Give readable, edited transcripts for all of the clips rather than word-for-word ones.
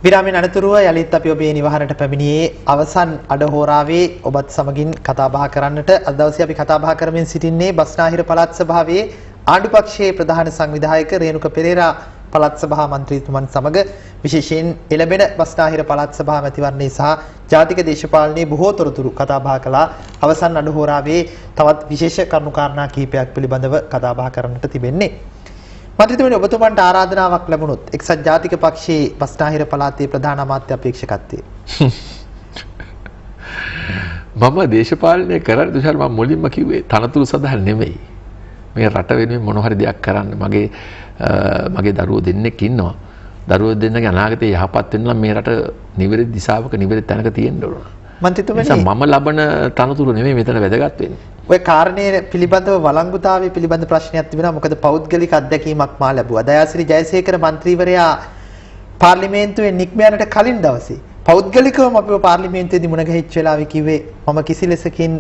විරාමයෙන් අනතුරුව යලිත් අපි ඔබේ නිවහනට පැමිණියේ අවසන් අඩහෝරාවේ ඔබත් සමගින් කතා බහ කරන්නට. අද දවසේ අපි කතා බහ කරමින් සිටින්නේ බස්නාහිර පළාත් සභාවේ ආණ්ඩු පක්ෂයේ ප්‍රධාන සංවිධායක රේණුක පෙරේරා පළාත් සභා මන්ත්‍රීතුමන් සමග විශේෂයෙන් එළඹෙන බස්නාහිර පළාත් සභා මැතිවරණයේ සහ ජාතික දේශපාලනයේ බොහෝ තොරතුරු කතා බහ කළා. අවසන් අඩහෝරාවේ තවත් විශේෂ කරුණු කාරණා කිහිපයක් පිළිබඳව කතා බහ කරන්නට තිබෙන්නේ. මන්ත්‍රීතුමනි, ඔබතුමන්ට ආරාධනාවක් ලැබුණොත් එක්සත් ජාතික පක්ෂයේ බස්නාහිර පළාතේ ප්‍රධාන අමාත්‍ය අපේක්ෂකත්වයේ මම දේශපාලනය කරන්නේ තුෂාර, මම මුලින්ම කිව්වේ තනතුරු සඳහා නෙමෙයි. මේ රට වෙනුවෙන් මොන හරි දෙයක් කරන්න. මගේ දරුවෝ දෙන්නෙක් ඉන්නවා. දරුවෝ දෙන්නගේ අනාගතේ යහපත් වෙන්න නම් මේ රට නිවැරදි දිශාවක නිවැරදි තැනක තියෙන්න ඕන. මන්ත්‍රීතුමනි, මම ලබන තනතුරු නෙමෙයි මෙතන වැදගත් වෙන්නේ. ඔය කාරණේ පිළිබඳව වළංගුතාවයේ පිළිබඳ ප්‍රශ්නයක් තිබෙනවා. මොකද පෞද්ගලික අත්දැකීමක් මා ලැබුවා. දයාසිරි ජයසේකර මන්ත්‍රීවරයා පාර්ලිමේන්තුවේ නික්ම යනට කලින් දවසේ පෞද්ගලිකවම අපිව පාර්ලිමේන්තුවේදී මුණ ගැහිච්ච වෙලාවේ කිව්වේ මම කිසි ලෙසකින්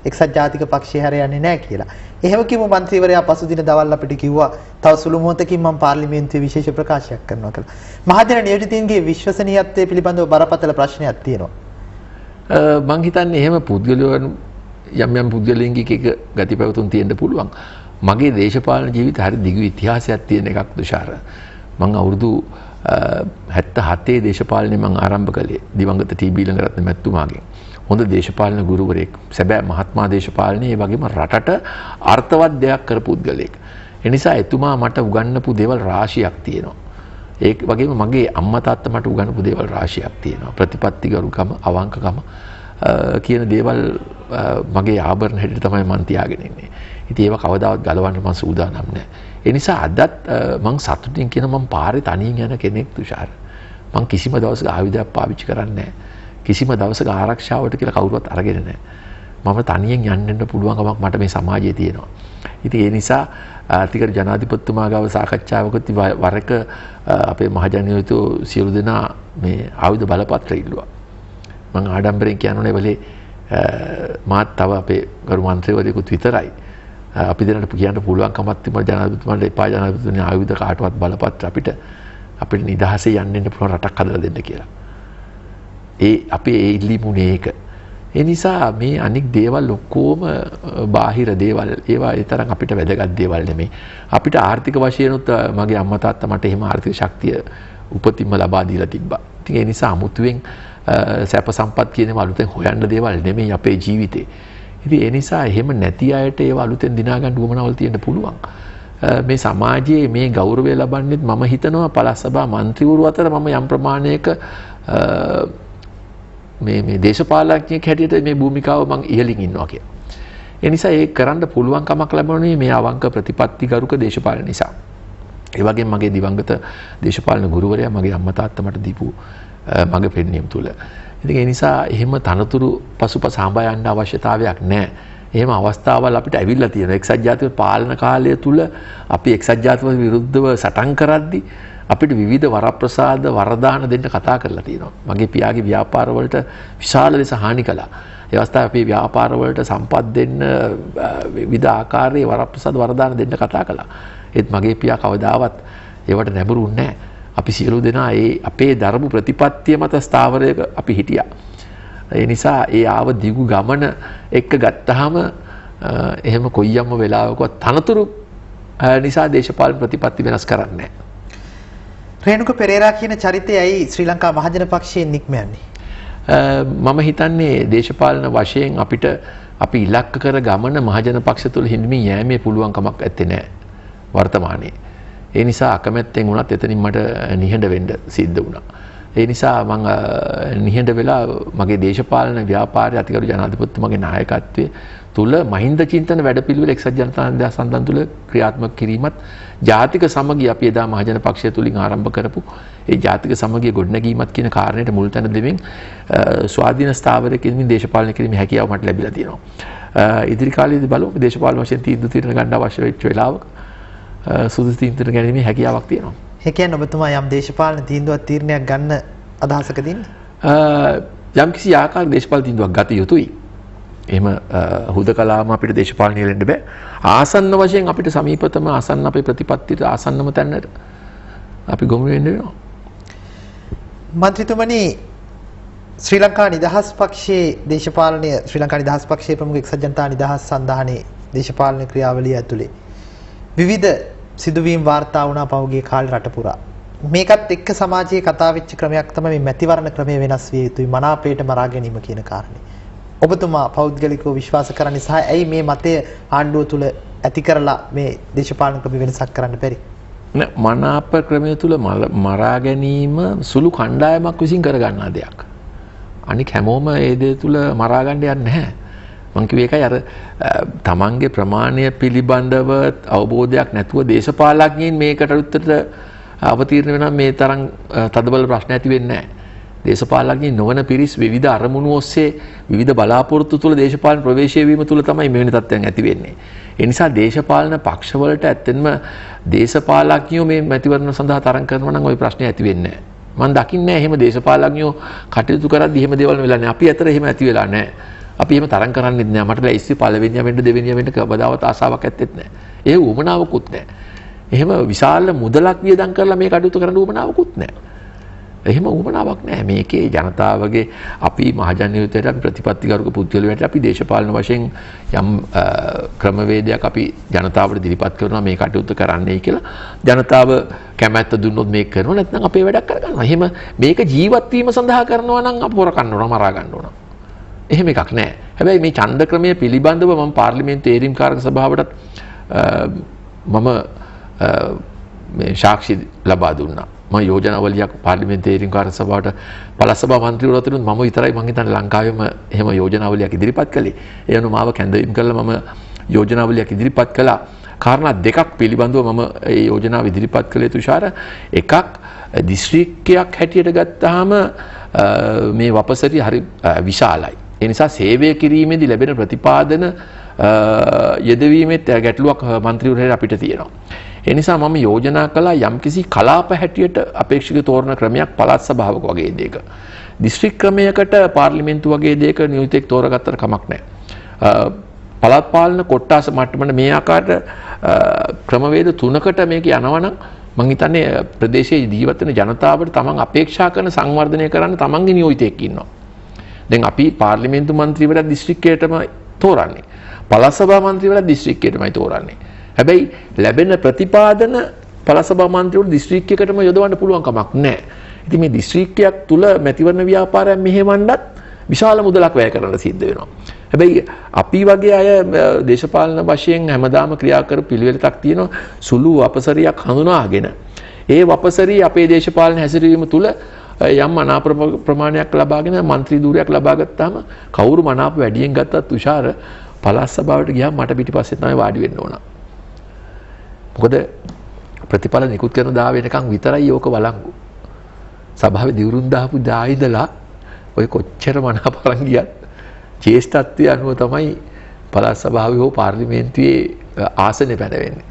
එක්සත් ජාතික පක්ෂය හැර යන්නේ නැහැ කියලා. එහෙම කිව්ව මන්ත්‍රීවරයා පසුදින දවල් අපිට කිව්වා තව සුළු මොහොතකින් මම පාර්ලිමේන්තුවේ විශේෂ ප්‍රකාශයක් කරනවා කියලා. මහජන නියෝජිතයින්ගේ විශ්වසනීයත්වයේ පිළිබඳව බරපතල ප්‍රශ්නයක් තියෙනවා. මං හිතන්නේ එහෙම පුද්ගලයන් යම් පුද්ගලයන්ගේ එක ගති පැවතුම් තියෙන්න පුළුවන්. මගේ දේශපාලන ජීවිතය හරි දිගු ඉතිහාසයක් තියෙන එකක් තුෂාර. මං අවුරුදු 77 දේශපාලනය මං ආරම්භ කළේ දිවංගත ටී.බී. ළඟරත්න මැතිතුමාගෙන්. හොඳ දේශපාලන ගුරුවරයෙක්, සැබෑ මහත්මා දේශපාලනයේ ඒ වගේම රටට අර්ථවත් දෙයක් කරපු පුද්ගලයෙක්. ඒ නිසා එතුමා මට උගන්වපු දේවල් රාශියක් තියෙනවා. ඒ වගේම මගේ අම්මා තාත්තා මට උගන්වපු දේවල් රාශියක් තියෙනවා. ප්‍රතිපත්තිගරුකම, අවංකකම කියන දේවල් මගේ ආභරණ හැටියට තමයි මම තියාගෙන ඉන්නේ. ඉතින් ඒව කවදාවත් ගලවන්න මම සූදානම් නැහැ. ඒ නිසා අදත් මම සතුටින් කියන මම පාරේ තනියෙන් යන කෙනෙක් තුෂාර. මම කිසිම දවසක ආයුධයක් පාවිච්චි කරන්නේ නැහැ. කිසිම දවසක ආරක්ෂාවට කියලා කවුරුවත් අරගෙන නැහැ. මම තනියෙන් යන්න පුළුවන්කමක් මට මේ සමාජයේ තියෙනවා. ඉතින් ඒ නිසා අතිගරු ජනාධිපතිතුමා ගාව සාකච්ඡාවකදී වර එක අපේ මහජනයතු සියලු දෙනා මේ ආයුධ බලපත්‍ර ඉල්ලුවා. මම ආඩම්බරෙන් කියනෝනේ වෙලේ මාත් තව අපේ ගරු මන්ත්‍රීවරයෙකුත් විතරයි. අපි දෙන්නට කියන්න පුළුවන්කමක් තිබුණා ජනාධිපතිතුමාට එපා ජනාධිපතිතුමනි ආයුධ කාටවත් බලපත්‍ර අපිට නිදහසේ යන්න පුළුවන් රටක් හදලා දෙන්න කියලා. අපේ ඒ ඉල්ලීමුනේ ඒක. ඒ නිසා මේ අනික් දේවල් ඔක්කොම බාහිර දේවල්, ඒවා ඒ තරම් අපිට වැදගත් දේවල් නෙමෙයි. අපිට ආර්ථික වශයෙන්ුත් මගේ අම්මා තාත්තා මට එහෙම ආර්ථික ශක්තිය උපතින්ම ලබා දීලා තිබ්බා. ඉතින් ඒ නිසා අමුතුවෙන් සැප සම්පත් කියන ඒවා අලුතෙන් හොයන්න දේවල් නෙමෙයි අපේ ජීවිතේ. ඉතින් ඒ නිසා එහෙම නැති අයට ඒවා අලුතෙන් දිනා ගන්න උවමනාවල් තියෙන්න පුළුවන්. මේ සමාජයේ මේ ගෞරවය ලබන්නේත් මම හිතනවා පළාත් සභා මන්ත්‍රීවරු අතර මම යම් ප්‍රමාණයක මේ දේශපාලඥයෙක් හැටියට මේ භූමිකාව මම ඉහළින් ඉන්නවා කියලා. ඒ නිසා ඒක කරන්න පුළුවන් කමක් ලැබුණේ මේ අවංක ප්‍රතිපත්තිගරුක දේශපාලන නිසා. ඒ වගේම මගේ දිවංගත දේශපාලන ගුරුවරයා මගේ අම්මා තාත්තා මට දීපු මගේ පෙන්වීම තුල. ඉතින් ඒ නිසා එහෙම තනතුරු පසුපස හඹා යන්න අවශ්‍යතාවයක් නැහැ. එහෙම අවස්ථාවල් අපිට ඇවිල්ලා තියෙනවා. එක්සත් ජාතික පාලන කාලය තුල අපි එක්සත් ජාතික විරුද්ධව සටන් කරද්දී අපිට විවිධ වරප්‍රසාද වරදාන දෙන්න කතා කරලා තියෙනවා. මගේ පියාගේ ව්‍යාපාර වලට විශාල ලෙස හානි කළා. ඒ අවස්ථාවේ අපේ ව්‍යාපාර වලට සම්පත් දෙන්න විවිධ ආකාරයේ වරප්‍රසාද වරදාන දෙන්න කතා කළා. ඒත් මගේ පියා කවදාවත් ඒවට නැඹුරුන්නේ නැහැ. අපි සියලු දෙනා අපේ දරපු ප්‍රතිපත්තිය මත ස්ථාවරයක අපි හිටියා. ඒ නිසා ඒ ආව දිගු ගමන එක්ක ගත්තාම එහෙම කොයියම්ම වෙලාවකවත් තනතුරු නිසා දේශපාලන ප්‍රතිපත්ති වෙනස් කරන්නේ නැහැ. රේණුක පෙරේරා කියන චරිතයයි ශ්‍රී ලංකා මහජන පක්ෂයෙන් නික්ම යන්නේ. මම හිතන්නේ දේශපාලන වශයෙන් අපි ඉලක්ක කර ගමන මහජන පක්ෂ තුළ හිඳමින් යෑමේ පුළුවන්කමක් ඇත්තේ නැහැ වර්තමානයේ. ඒ නිසා අකමැත්තෙන් වුණත් එතනින් මට නිහඬ වෙන්න සිද්ධ වුණා. ඒ නිසා මම නිහඬ වෙලා මගේ දේශපාලන ව්‍යාපාරය අතිගරු ජනාධිපතිතුමාගේ නායකත්වයේ තුල මහින්ද චින්තන වැඩපිළිවෙල එක්සත් ජනතා සන්ධාන තුල ක්‍රියාත්මක කිරීමත් ජාතික සමගිය අපි එදා මහජන පක්ෂය තුලින් ආරම්භ කරපු ඒ ජාතික සමගිය ගොඩනැගීමත් කියන කාරණයට මුල් තැන දෙමින් ස්වාධීන ස්ථාවරයකින් දේශපාලනය කිරීමේ හැකියාව මට ලැබිලා තියෙනවා. ඉදිරි කාලයේදී බලමු දේශපාලන වශයෙන් තීන්දුව తీරන ගන්න අවශ්‍ය වෙච්ච වෙලාවක සුදුසු තීන්දුව ගැනීමේ හැකියාවක් තියෙනවා. ඒ කියන්නේ ඔබතුමා යම් දේශපාලන තීන්දුවක් තීරණයක් ගන්න අදහසකද ඉන්නේ? යම් කිසි ආකාරයක දේශපාලන තීන්දුවක් ගත යුතුයි. එහෙම හුදකලාම අපිට දේශපාලනය වෙන්න බෑ. ආසන්න වශයෙන් අපිට සමීපතම ආසන්න අපේ ප්‍රතිපත්තියට ආසන්නම තැනට අපි ගොමු වෙන්න වෙනවා. මන්ත්‍රීතුමනි ශ්‍රී ලංකා නිදහස් පක්ෂයේ දේශපාලනය ශ්‍රී ලංකා නිදහස් පක්ෂයේ ප්‍රමුඛ එක්සත් ජනතා නිදහස් සන්ධානයේ දේශපාලන ක්‍රියාවලිය ඇතුලේ විවිධ සිදුවීම් වාර්තා වුණා පහුගිය කාලේ රට පුරා. මේකත් එක්ක සමාජයේ කතා වෙච්ච ක්‍රමයක් තමයි මේ මැතිවරණ ක්‍රමය වෙනස් විය යුතුයි මනාපයට මරා ගැනීම කියන කාරණේ. ඔබතුමා පෞද්ගලිකව විශ්වාස කරන්නේ සහ ඇයි මේ මතය ආණ්ඩුව තුල ඇති කරලා මේ දේශපාලන ක්‍රම වෙනසක් කරන්න බැරි? මනාප ක්‍රමය තුල මරා ගැනීම සුළු කණ්ඩායමක් විසින් කර ගන්නා දෙයක්. අනික හැමෝම ඒ දේ තුල මරා ගන්න යන්නේ නැහැ. මං කිව්වේ ඒකයි අර තමන්ගේ ප්‍රමාණය පිළිබඳව අවබෝධයක් නැතුව දේශපාලඥයින් මේකට උත්තරට අවතීර්ණ වෙනවා මේ තරම් තදබල ප්‍රශ්න ඇති වෙන්නේ නැහැ. දේශපාලඥයින් නොවන පිරිස් විවිධ අරමුණු ඔස්සේ විවිධ බලාපොරොත්තු තුල දේශපාලන ප්‍රවේශය වීම තුල තමයි මෙවැනි තත්ත්වයන් ඇති වෙන්නේ. ඒ නිසා දේශපාලන පක්ෂවලට ඇත්තෙන්ම දේශපාලඥයෝ මේ මැතිවරණ සඳහා තරඟ කරනවා නම් ওই ප්‍රශ්නේ ඇති වෙන්නේ නැහැ. මම දකින්නේ එහෙම දේශපාලඥයෝ කටයුතු කරද්දී එහෙම දේවල් වෙලා නැහැ. අපි අතර එහෙම ඇති වෙලා නැහැ. අපි එහෙම තරඟ කරන්නේත් නැහැ. මට ලැයිස්ති පළවෙනියා වෙන්න දෙවෙනියා වෙන්න කවදාවත් ආසාවක් ඇත්තෙත් නැහැ. ඒ උවමනාවකුත් නැහැ. එහෙම විශාල මුදලක් වියදම් කරලා මේ කටයුතු කරන්න උවමනාවකුත් නැහැ. එහෙම උවමනාවක් නැහැ. මේකේ ජනතාවගේ අපි මහජනයෝතයට අපි ප්‍රතිපත්තිගරුක පුද්ගලයන්ට අපි දේශපාලන වශයෙන් යම් ක්‍රමවේදයක් අපි ජනතාවට ඉදිරිපත් කරනවා මේ කටයුතු කරන්නයි කියලා. ජනතාව කැමැත්ත දුන්නොත් මේක කරනවා නැත්නම් අපේ වැඩක් කරගන්නවා. එහෙම මේක ජීවත් වීම සඳහා කරනවා නම් අපි හොර කන්න ඕන මරා ගන්න ඕන. එහෙම එකක් නැහැ. හැබැයි මේ ඡන්ද ක්‍රමය පිළිබඳව මම පාර්ලිමේන්තු ඒරීම්කාරක සභාවටත් මම මේ සාක්ෂි ලබා දුන්නා. මම යෝජනාවලියක් පාර්ලිමේන්තු ඒරීම්කාරක සභාවට පළාත් සභා මන්ත්‍රීවරු අතරින් මම විතරයි මම හිතන්නේ ලංකාවේම එහෙම යෝජනාවලියක් ඉදිරිපත් කළේ. ඒ අනුව මාව කැඳවීම කළා මම යෝජනාවලියක් ඉදිරිපත් කළා. කාරණා දෙකක් පිළිබඳව මම ඒ යෝජනාව ඉදිරිපත් කළේ තුෂාර. එකක් දිස්ත්‍රික්කයක් හැටියට ගත්තාම මේ වපසරිය හරි විශාලයි. ඒ නිසා සේවය කිරීමේදී ලැබෙන ප්‍රතිපාදන යෙදවීමෙත් ගැටලුවක් මන්ත්‍රීවරුන්ට අපිට තියෙනවා. ඒ නිසා මම යෝජනා කළා යම්කිසි කලාප හැටියට අපේක්ෂිත තෝරන ක්‍රමයක් පළාත් සභාවක වගේ දෙයක. දිස්ත්‍රික් ක්‍රමයකට පාර්ලිමේන්තු වගේ දෙයක නියුතෙක් තෝරගත්තට කමක් නැහැ. පළාත් පාලන කොට්ටාස මට්ටමට මේ ආකාරයට ක්‍රමවේද තුනකට මේක යනවනම් මම හිතන්නේ ප්‍රදේශයේ ජීවත් වෙන ජනතාවට තමන් අපේක්ෂා කරන සංවර්ධනය කරන්න තමන්ගේ නියෝජිතයෙක් ඉන්නවා. දැන් අපි පාර්ලිමේන්තු මන්ත්‍රීවරයා දිස්ත්‍රික්කයටම තෝරන්නේ. පළාත් සභා මන්ත්‍රීවරයා දිස්ත්‍රික්කයටමයි තෝරන්නේ. හැබැයි ලැබෙන ප්‍රතිපාදන පළාත් සභා මන්ත්‍රීවරු දිස්ත්‍රික්කයකටම යොදවන්න පුළුවන් කමක් නැහැ. ඉතින් මේ දිස්ත්‍රික්කයක් තුල මැතිවරණ ව්‍යාපාරයක් මෙහෙවන්නත් විශාල මුදලක් වැය කරන්න සිද්ධ වෙනවා. හැබැයි අපි වගේ අය දේශපාලන වශයෙන් හැමදාම ක්‍රියා කරපු පිළිවෙලක් තියෙනවා සුළු අපසරියක් හඳුනාගෙන ඒ වපසරිය අපේ දේශපාලන හැසිරීම තුල යම් අනාප ප්‍රමාණයක් ලබාගෙන මන්ත්‍රී ධූරයක් ලබා ගත්තාම කවුරු මනාප වැඩියෙන් ගත්තත් තුෂාර පළාත් සභාවට ගියාම මට පිටිපස්සේ තමයි වාඩි වෙන්න ඕන. මොකද ප්‍රතිඵල නිකුත් කරන දා වෙනකන් විතරයි ඕක වළංගු. සභාවේ දිවුරුම් දාපු දා ඉඳලා ඔය කොච්චර මනාප අරන් ගියත් ජේෂ්ඨත්වයේ අනුව තමයි පළාත් සභාවේ හෝ පාර්ලිමේන්තුවේ ආසනේ පැනවෙන්නේ.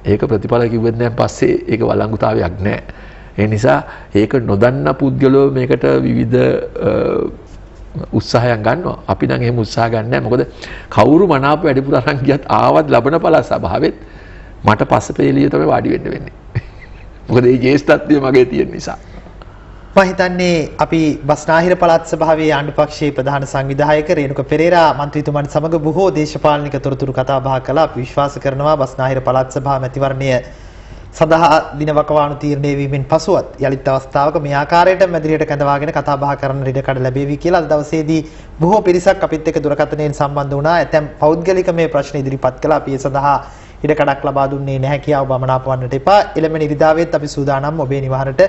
ඒක ප්‍රතිඵල කිව්වෙත් නැන් පස්සේ ඒක වළංගුතාවයක් නැහැ. ඒ නිසා ඒක නොදන්න පුද්ගලෝ මේකට විවිධ උත්සාහයන් ගන්නවා. අපි නම් එහෙම උත්සාහ ගන්න නැහැ. මොකද කවුරු මනාප වැඩිපුර අරන් ගියත් ආවත් ලබන පළාත් සභාවෙත් මට පස්සපේලිය තමයි වාඩි වෙන්න වෙන්නේ. මොකද මේ ජේෂ්ඨත්වය මගේ තියෙන නිසා. මම හිතන්නේ අපි බස්නාහිර පළාත් සභාවේ ආණ්ඩු පක්ෂයේ ප්‍රධාන සංවිධායක රේණුක පෙරේරා මන්ත්‍රීතුමන් සමග බොහෝ දේශපාලනික තොරතුරු කතා බහ කළා. අපි විශ්වාස කරනවා බස්නාහිර පළාත් සභා මැතිවරණය සඳහා දින වකවානු තීරණය වීමෙන් පසුවත් යලිත් අවස්ථාවක මේ ආකාරයට මැදිරියට කැඳවාගෙන කතා බහ කරන්න ඉඩකඩ ලැබෙවි කියලා අද දවසේදී බොහෝ පිරිසක් අපිත් එක්ක දුරකථනයෙන් සම්බන්ධ වුණා. ඇතැම් පෞද්ගලික මේ ප්‍රශ්න ඉදිරිපත් කළා. අපි ඒ සඳහා ඉඩකඩක් ලබා දුන්නේ නැහැ කියාව බමනාපවන්නට එපා. එළමෙන ඉරිදාවෙත් අපි සූදානම් ඔබේ නිවහනට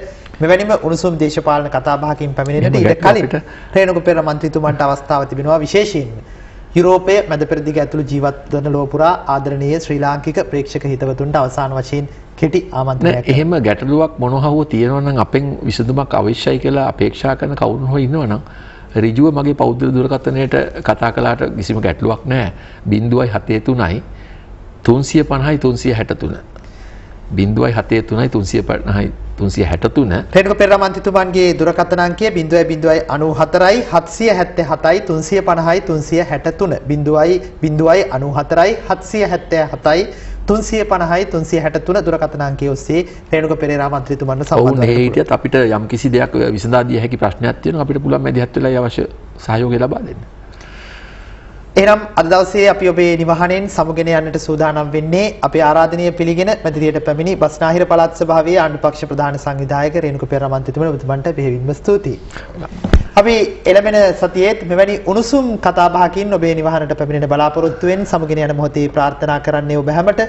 මෙවැනිම උණුසුම් දේශපාලන කතා බහකින් පැමිණෙන්නට ඉඩ කලින් රේණුක පෙරේරා මන්ත්‍රීතුමන්ට අවස්ථාව තිබෙනවා. විශේෂයෙන්ම යුරෝපයේ මැද පෙරදිග ඇතුළු ජීවත් වන ලොව පුරා ආදරණීය ශ්‍රී ලාංකික ප්‍රේක්ෂක හිතවතුන්ට අවසාන වශයෙන් කෙටි ආමන්ත්‍රණයක්. එහෙම ගැටලුවක් මොනවා හෝ තියෙනවා නම් අපෙන් විසඳුමක් අවශ්‍යයි කියලා අපේක්ෂා කරන කවුරුන් හෝ ඉන්නවා නම් ඍජුව මගේ පෞද්ගලික දුරකථනයට කතා කළාට කිසිම ගැටලුවක් නැහැ. 0.73යි 350යි 363 0.73යි 350යි 363 රේණුක පෙරේරා මන්ත්‍රීතුමන්ගේ දුරකථන අංකය 0.94යි 777යි 350යි 363 0.94යි 777යි 350යි 363 දුරකථන අංකයේ ඔස්සේ රේණුක පෙරේරා මන්ත්‍රීතුමන්ව සම්බන්ධ ඔවුන් ඒ හිටියත් අපිට යම් කිසි දෙයක් විසඳා දිය හැකි ප්‍රශ්නයක් තියෙනවා අපිට පුළුවන් මැදිහත් වෙලා ඒ අවශ්‍ය සහයෝගය ලබා දෙන්න. එහෙනම් අද දවසේ අපි ඔබේ නිවහනෙන් සමුගෙන යන්නට සූදානම් වෙන්නේ අපේ ආරාධනය පිළිගෙන මැදිරියට පැමිණි බස්නාහිර පළාත් සභාවේ ආණ්ඩු පක්ෂ ප්‍රධාන සංවිධායක රේණුක පෙරේරා මන්ත්‍රීතුමනි ඔබතුමන්ට බෙහෙවින්ම ස්තුතියි. අපි එළඹෙන සතියේත් මෙවැනි උණුසුම් කතා බහකින් ඔබේ නිවහනට පැමිණෙන බලාපොරොත්තු වෙන සමුගෙන යන මොහොතේ ප්‍රාර්ථනා කරන්නේ ඔබ හැමට